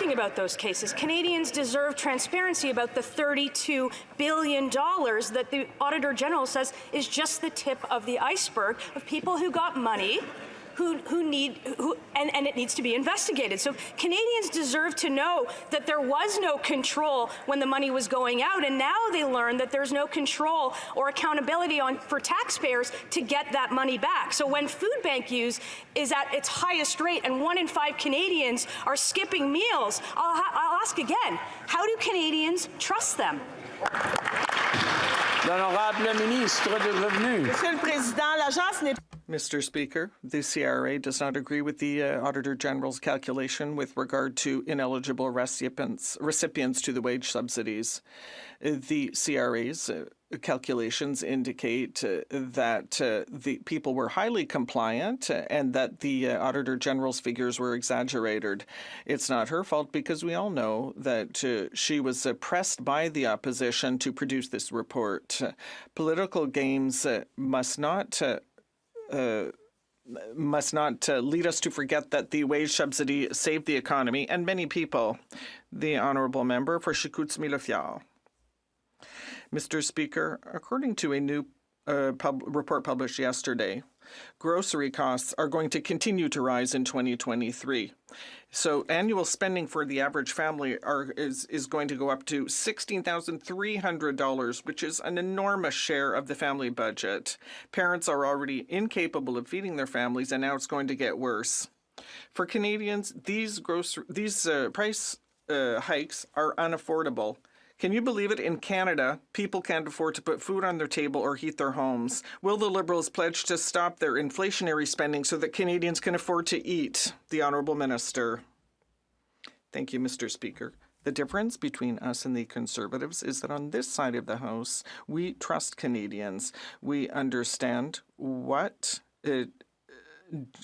talking about those cases. Canadians deserve transparency about the $32 billion that the Auditor General says is just the tip of the iceberg of people who got money and it needs to be investigated. So Canadians deserve to know that there was no control when the money was going out, and now they learn that there's no control or accountability for taxpayers to get that money back. So when food bank use is at its highest rate and 1 in 5 Canadians are skipping meals, I'll ask again, how do Canadians trust them? L'honorable ministre du Revenu. Monsieur le Président, l'agence n'est Mr. Speaker, the CRA does not agree with the Auditor General's calculation with regard to ineligible recipients to the wage subsidies. The CRA's calculations indicate that the people were highly compliant and that the Auditor General's figures were exaggerated. It's not her fault because we all know that she was pressed by the opposition to produce this report. Political games must not lead us to forget that the wage subsidy saved the economy and many people. The Honourable Member for Chicoutimi-Le-Fjord. Mr. Speaker, according to a new report published yesterday, grocery costs are going to continue to rise in 2023. So annual spending for the average family is going to go up to $16,300, which is an enormous share of the family budget. Parents are already incapable of feeding their families, and now it's going to get worse. For Canadians, these price hikes are unaffordable. Can you believe it? In Canada, people can't afford to put food on their table or heat their homes. Will the Liberals pledge to stop their inflationary spending so that Canadians can afford to eat? The Honourable Minister. Thank you, Mr. Speaker. The difference between us and the Conservatives is that on this side of the House, we trust Canadians. We understand what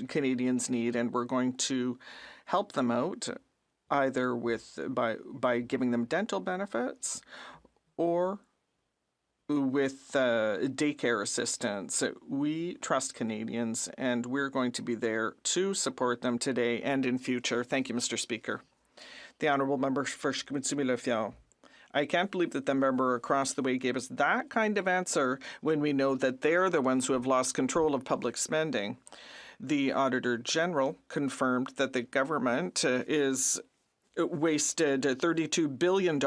Canadians need, and we're going to help them out either by giving them dental benefits or with daycare assistance. We trust Canadians, and we're going to be there to support them today and in future. Thank you, Mr. Speaker. The Honourable Member for Chicoutimi-Le-Fjord. I can't believe that the member across the way gave us that kind of answer when we know that they're the ones who have lost control of public spending. The Auditor General confirmed that the government is wasted $32 billion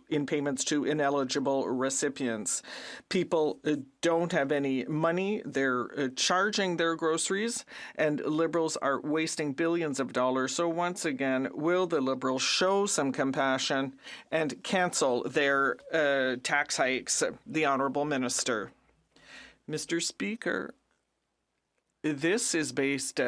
in payments to ineligible recipients. People don't have any money. They're charging their groceries, and Liberals are wasting billions of dollars. So once again, will the Liberals show some compassion and cancel their tax hikes? The Honourable Minister. Mr. Speaker, this is based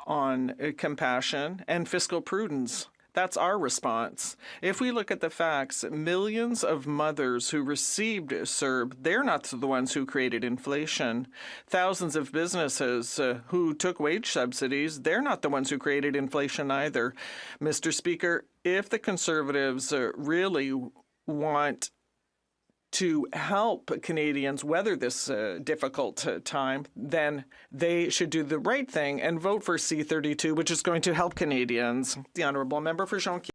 on compassion and fiscal prudence. That's our response. If we look at the facts, millions of mothers who received CERB, they're not the ones who created inflation. Thousands of businesses who took wage subsidies, they're not the ones who created inflation either. Mr. Speaker, if the Conservatives really want to help Canadians weather this difficult time, then they should do the right thing and vote for C-32, which is going to help Canadians. The Honourable Member for Jonquière.